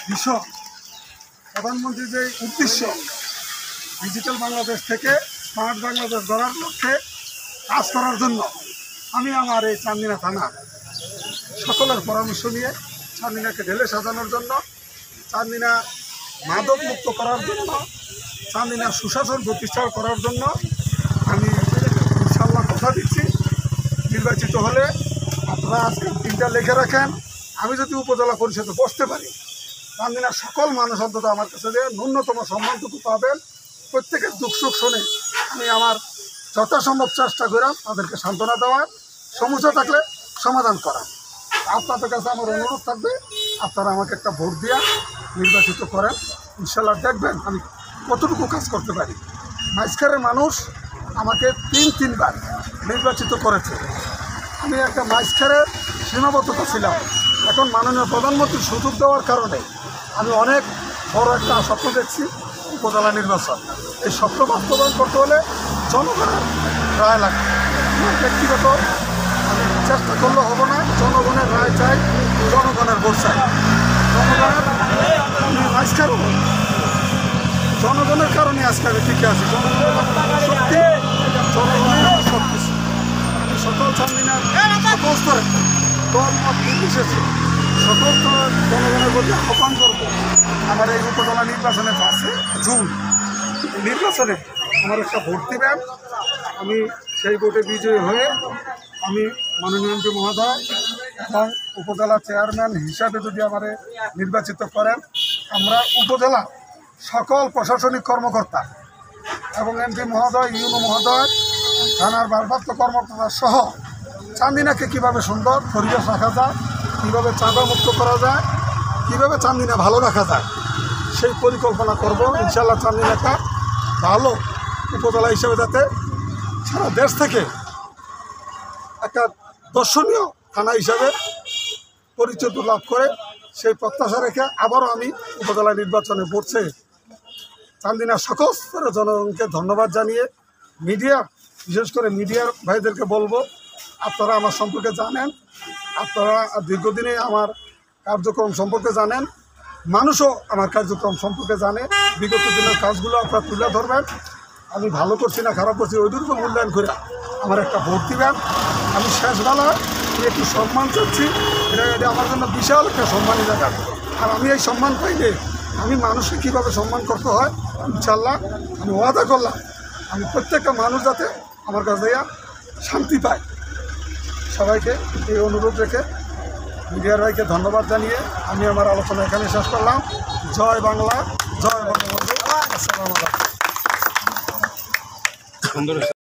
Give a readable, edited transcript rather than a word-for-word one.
ভীষণ প্রধানমন্ত্রীর যে উদ্দেশ্য ডিজিটাল বাংলাদেশ থেকে স্মার্ট বাংলাদেশ গড়ার লক্ষ্যে কাজ করার জন্য আমি আমার এই চান্দিনা থানা সকলের পরামর্শ নিয়ে চান্দিনাকে ঢেলে সাজানোর জন্য, চান্দিনা মাদক মুক্ত করার জন্য, চান্দিনা সুশাসন প্রতিষ্ঠা করার জন্য আমি ইনশাআল্লাহ কথা দিচ্ছি, নির্বাচিত হলে আপনারা আজকে দিনটা লিখে রাখেন। আমি যদি উপজেলা পরিষদে বসতে পারি, চান্দিনার সকল মানুষ অন্তত আমার কাছে যে ন্যূনতম সম্মানটুকু পাবেন। প্রত্যেকের দুঃখ সুখ শুনে আমি আমার যথাসম্ভব চেষ্টা করাম তাদেরকে সান্ত্বনা দেওয়ার, সমস্যা থাকলে সমাধান করা। আপনাদের কাছে আমার অনুরোধ থাকবে, আপনারা আমাকে একটা ভোট দিয়ে নির্বাচিত করেন। ইনশাল্লাহ দেখবেন আমি কতটুকু কাজ করতে পারি। মাইজখারের মানুষ আমাকে তিনবার নির্বাচিত করেছে। আমি একটা মাইজখারের সীমাবদ্ধতা ছিলাম, এখন মাননীয় প্রধানমন্ত্রীর সুযোগ দেওয়ার কারণে আমি অনেক বড় একটা স্বপ্ন দেখছি, উপজেলা নির্বাচন। এই স্বপ্ন বাস্তবায়ন করতে হলে জনগণের রায় লাগবে। ব্যক্তিগত আমি চেষ্টা করলে হবো না, জনগণের রায় চাই, জনগণের ভোট চাই। জনগণের আমি মাইজখারও জনগণের কারণে আজকে আমি টিকে আছি। জনগণের শক্তি, জনগণের সব কিছু। আমি সকল চান্দিনার সকল স্তরে দল মত নির্বিশেষে সকল স্তরের জনগণের প্রতি আহ্বান করবো, আমার এই উপজেলা নির্বাচনে 5 জুন নির্বাচনে আমার একটা ভোট দিবেন। আমি সেই ভোটে বিজয়ী হয়ে আমি মাননীয় এমপি মহোদয় এবং উপজেলা চেয়ারম্যান হিসাবে যদি আমার নির্বাচিত করেন, আমরা উপজেলা সকল প্রশাসনিক কর্মকর্তা এবং এমপি মহোদয়, ইউনো মহোদয়, থানার ভারপ্রাপ্ত কর্মকর্তা সহ চান্দিনাকে কীভাবে সুন্দর পরিবেশ রাখা যায়, কীভাবে চাঁদা মুক্ত করা যায়, কীভাবে চান্দিনা ভালো রাখা যায়, সেই পরিকল্পনা করব। ইনশাআল্লাহ চান্দিনাটা ভালো উপজেলা হিসেবে যাতে সারা দেশ থেকে একটা দর্শনীয় থানা হিসাবে পরিচিত লাভ করে, সেই প্রত্যাশা রেখে আবারও আমি উপজেলা নির্বাচনে পড়ছে চান্দিনার সকল স্তরের জনগণকে ধন্যবাদ জানিয়ে, মিডিয়া বিশেষ করে মিডিয়ার ভাইদেরকে বলবো, আপনারা আমার সম্পর্কে জানেন, আপনারা দীর্ঘদিনে আমার কার্যক্রম সম্পর্কে জানেন, মানুষও আমার কার্যক্রম সম্পর্কে জানে। বিগত দিনের কাজগুলো আপনারা তুলে ধরবেন। আমি ভালো করছি না খারাপ করছি ওইটুকু মূল্যায়ন করে আমার একটা ভোট দিবেন। আমি শেষবেলা একটু সম্মান চাচ্ছি, এটা আমার জন্য বিশাল একটা সম্মানী জায়গা। আর আমি এই সম্মান পাইলে আমি মানুষকে কীভাবে সম্মান করতে হয় ইনশাল্লাহ আমি ওয়াদা করলাম, আমি প্রত্যেকটা মানুষ যাতে আমার কাছে শান্তি পায়। সবাইকে এই অনুরোধ রেখে মিডিয়ার ভাইকে ধন্যবাদ জানিয়ে আমি আমার আলোচনা এখানে শেষ করলাম। জয় বাংলা, জয় বঙ্গবন্ধু। আসসালামু আলাইকুম।